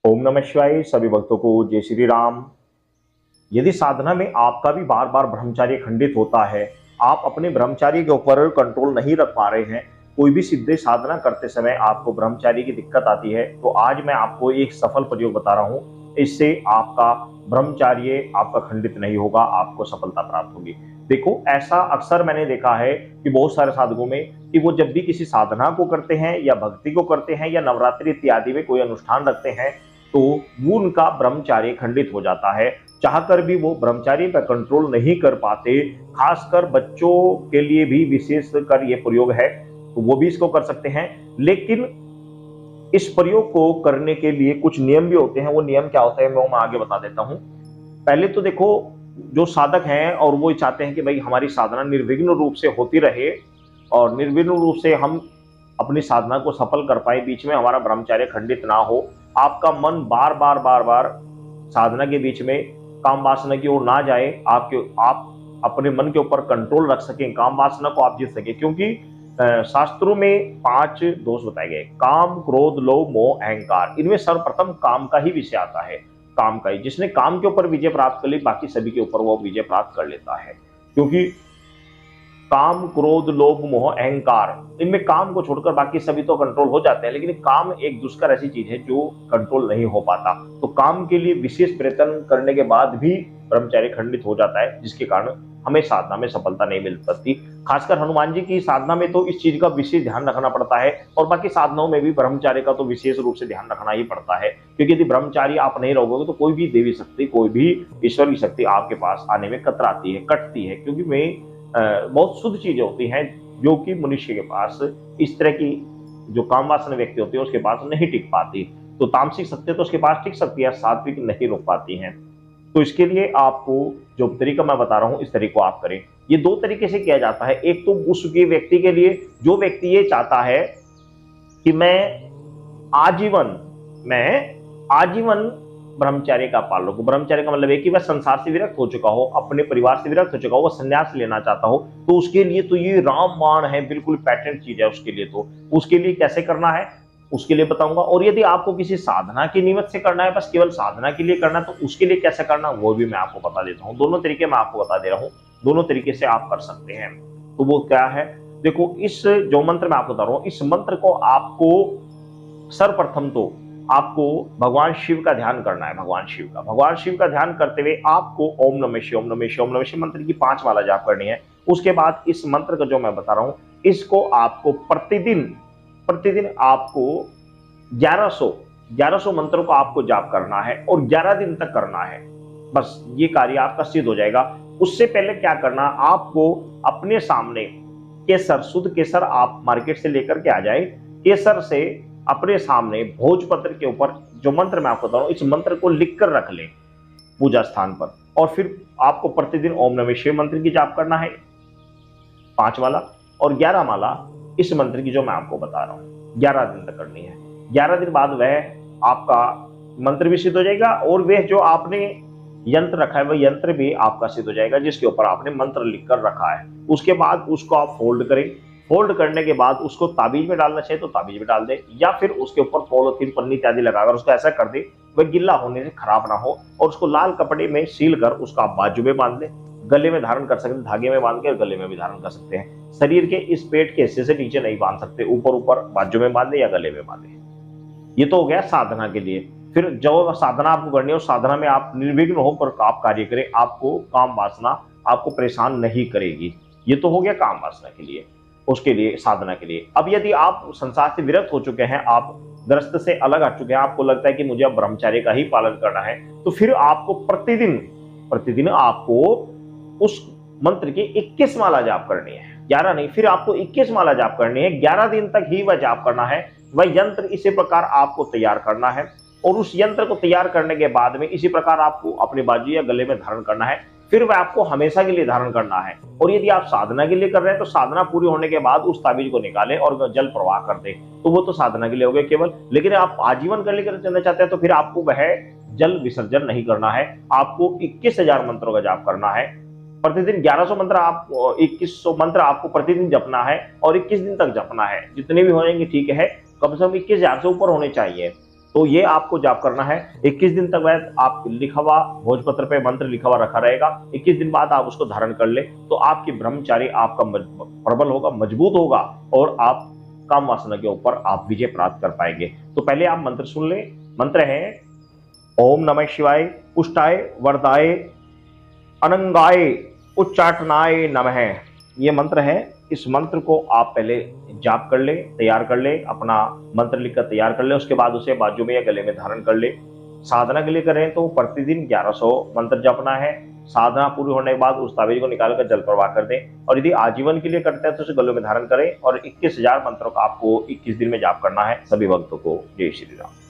ओम नमः शिवाय। सभी भक्तों को जय श्री राम। यदि साधना में आपका भी बार बार ब्रह्मचार्य खंडित होता है, आप अपने ब्रह्मचार्य के ऊपर कंट्रोल नहीं रख पा रहे हैं, कोई भी सिद्धि साधना करते समय आपको ब्रह्मचार्य की दिक्कत आती है, तो आज मैं आपको एक सफल प्रयोग बता रहा हूँ। इससे आपका ब्रह्मचार्य आपका खंडित नहीं होगा, आपको सफलता प्राप्त होगी। देखो, ऐसा अक्सर मैंने देखा है कि बहुत सारे साधकों में कि वो जब भी किसी साधना को करते हैं या भक्ति को करते हैं या नवरात्रि इत्यादि में कोई अनुष्ठान रखते हैं, तो वो उनका ब्रह्मचार्य खंडित हो जाता है। चाहकर भी वो ब्रह्मचारी पर कंट्रोल नहीं कर पाते। खासकर बच्चों के लिए भी विशेष कर ये प्रयोग है, तो वो भी इसको कर सकते हैं। लेकिन इस प्रयोग को करने के लिए कुछ नियम भी होते हैं। वो नियम क्या होते हैं वो मैं आगे बता देता हूं। पहले तो देखो, जो साधक हैं और वो चाहते हैं कि भाई हमारी साधना निर्विघ्न रूप से होती रहे और निर्विघ्न रूप से हम अपनी साधना को सफल कर पाए, बीच में हमारा ब्रह्मचर्य खंडित ना हो, आपका मन बार बार बार बार साधना के बीच में काम वासना की ओर ना जाए, आप अपने मन के ऊपर कंट्रोल रख सकें, काम वासना को आप जीत सकें। क्योंकि शास्त्रों में 5 दोष बताए गए: काम, क्रोध, लोभ, मोह, अहंकार। इनमें सर्वप्रथम काम का ही विषय आता है। काम का ही, जिसने काम के ऊपर विजय प्राप्त कर ली, बाकी सभी के ऊपर वो विजय प्राप्त कर लेता है। क्योंकि काम, क्रोध, लोभ, मोह, अहंकार, इनमें काम को छोड़कर बाकी सभी तो कंट्रोल हो जाते हैं, लेकिन काम एक दुष्कर ऐसी चीज है जो कंट्रोल नहीं हो पाता। तो काम के लिए विशेष प्रयत्न करने के बाद भी ब्रह्मचर्य खंडित हो जाता है, जिसके कारण हमें साधना में सफलता नहीं मिल पाती। खासकर हनुमान जी की साधना में तो इस चीज का विशेष ध्यान रखना पड़ता है, और बाकी साधनाओं में भी ब्रह्मचर्य का तो विशेष रूप से ध्यान रखना ही पड़ता है। क्योंकि यदि ब्रह्मचारी आप नहीं रहोगे तो कोई भी देवी शक्ति, कोई भी ईश्वर की शक्ति आपके पास आने में कतराती है, कटती है। क्योंकि मैं बहुत शुद्ध चीजें होती हैं जो कि मनुष्य के पास, इस तरह की जो काम वासना व्यक्ति होती है उसके पास नहीं टिक पाती। तो तामसिक सत्य तो उसके पास टिक सकती है, सात्विक नहीं रोक पाती हैं। तो इसके लिए आपको जो तरीका मैं बता रहा हूं, इस तरीके को आप करें। ये 2 तरीके से किया जाता है। एक तो उसके व्यक्ति के लिए जो व्यक्ति ये चाहता है कि मैं आजीवन ब्रह्मचर्य का पालन करूं। ब्रह्मचर्य का मतलब है कि वह संसार से विरक्त हो चुका हो, अपने परिवार से विरक्त हो चुका हो, वह संन्यास लेना चाहता हो, तो उसके लिए तो ये रामबाण है, बिल्कुल पैटर्न चीज है उसके लिए। तो उसके लिए कैसे करना है उसके लिए बताऊंगा। और यदि आपको किसी साधना की निमित्त से करना है, बस केवल साधना के लिए करना है, तो उसके लिए कैसे करना वो भी मैं आपको बता देता हूं। दोनों तरीके मैं आपको बता दे रहा हूं, दोनों तरीके से आप कर सकते हैं। तो वो क्या है, देखो, इस जो मंत्र मैं आपको बता रहा हूं, इस मंत्र को आपको सर्वप्रथम तो आपको भगवान शिव का ध्यान करना है। भगवान शिव का ध्यान करते हुए आपको ओम नमः शिवाय, ओम नमः शिवाय, ओम नमः शिवाय मंत्र की 5 माला जाप करनी है। उसके बाद इस मंत्र का जो मैं बता रहा हूं, इसको आपको प्रतिदिन आपको 1100 मंत्रों को आपको जाप करना है और 11 दिन तक करना है। बस ये कार्य आपका सिद्ध हो जाएगा। उससे पहले क्या करना, आपको अपने सामने केसर, शुद्ध केसर आप मार्केट से लेकर के आ जाए। केसर से अपने सामने भोजपत्र के ऊपर जो मंत्र मैं आपको बता रहा हूं, इस मंत्र को लिख कर रख लें पूजा स्थान पर। और फिर आपको प्रतिदिन ओम नमः शिवाय मंत्र की जाप करना है 5 माला, और 11 माला इस मंत्र की जो मैं आपको बता रहा हूं 11 दिन तक करनी है। 11 दिन बाद वह आपका मंत्र भी सिद्ध हो जाएगा, और वह जो आपने यंत्र रखा है वह यंत्र भी आपका सिद्ध हो जाएगा, जिसके ऊपर आपने मंत्र लिखकर रखा है। उसके बाद उसको आप फोल्ड करें। फोल्ड करने के बाद उसको ताबीज में डालना चाहिए तो ताबीज में डाल दे, या फिर उसके ऊपर पॉलिथीन, पन्नी इत्यादि लगाकर उसको ऐसा कर दे वह गिल्ला होने से खराब ना हो, और उसको लाल कपड़े में सील कर उसका आप बाजू में बांध दे। गले में धारण कर सकते हैं, धागे में बांध के गले में भी धारण कर सकते हैं। शरीर के इस पेट के हिस्से से नीचे नहीं बांध सकते, ऊपर ऊपर बाजू में बांधे या गले में बांधे। ये तो हो गया साधना के लिए। फिर जो साधना आपको करनी है उस साधना में आप निर्विघ्न होकर आप कार्य करें, आपको काम वासना आपको परेशान नहीं करेगी। ये तो हो गया काम वासना के लिए, उसके लिए, साधना के लिए। अब यदि आप संसार से विरक्त हो चुके हैं, आप ग्रस्त से अलग हट चुके हैं, आपको लगता है कि मुझे अब ब्रह्मचर्य का ही पालन करना है, तो फिर आपको प्रतिदिन आपको उस मंत्र की 21 माला जाप करनी है। 11 नहीं, फिर आपको 21 माला जाप करनी है। 11 दिन तक ही वह जाप करना है। वह यंत्र इसी प्रकार आपको तैयार करना है, और उस यंत्र को तैयार करने के बाद में इसी प्रकार आपको अपने बाजू या गले में धारण करना है। फिर वह आपको हमेशा के लिए धारण करना है। और यदि आप साधना के लिए कर रहे हैं तो साधना पूरी होने के बाद उस ताबीज को निकालें और जल प्रवाह कर दें, तो वो तो साधना के लिए हो गया केवल। लेकिन आप आजीवन कर लेकर चलना चाहते हैं तो फिर आपको वह जल विसर्जन नहीं करना है। आपको 21,000 मंत्रों का जाप करना है प्रतिदिन। 1100 मंत्र, आप 2100 मंत्र आपको प्रतिदिन जपना है, और 21 दिन तक जपना है। जितने भी हो जाएंगे ठीक है, कम से कम 21,000 से ऊपर होने चाहिए। तो ये आपको जाप करना है 21 दिन तक। वह आप लिखा हुआ भोजपत्र पे मंत्र लिखा हुआ रखा रहेगा। 21 दिन बाद आप उसको धारण कर ले तो आपकी ब्रह्मचारी आपका प्रबल होगा, मजबूत होगा और आप काम वासना के ऊपर आप विजय प्राप्त कर पाएंगे। तो पहले आप मंत्र सुन ले। मंत्र है ओम नमः शिवाय, पुष्टाय वरदाय अनंगाय उच्चाटनाय नमः। ये मंत्र है। इस मंत्र को आप पहले जाप कर ले, तैयार कर ले, अपना मंत्र लिखकर तैयार कर ले। उसके बाद उसे बाजू में या गले में धारण कर ले। साधना के लिए करें तो प्रतिदिन 1100 मंत्र जपना है। साधना पूरी होने के बाद उस ताबीज को निकालकर जल प्रवाह कर दें। और यदि आजीवन के लिए करते हैं तो उसे गलों में धारण करें। और 21,000 मंत्रों का आपको 21 दिन में जाप करना है। सभी भक्तों को जय श्री राम।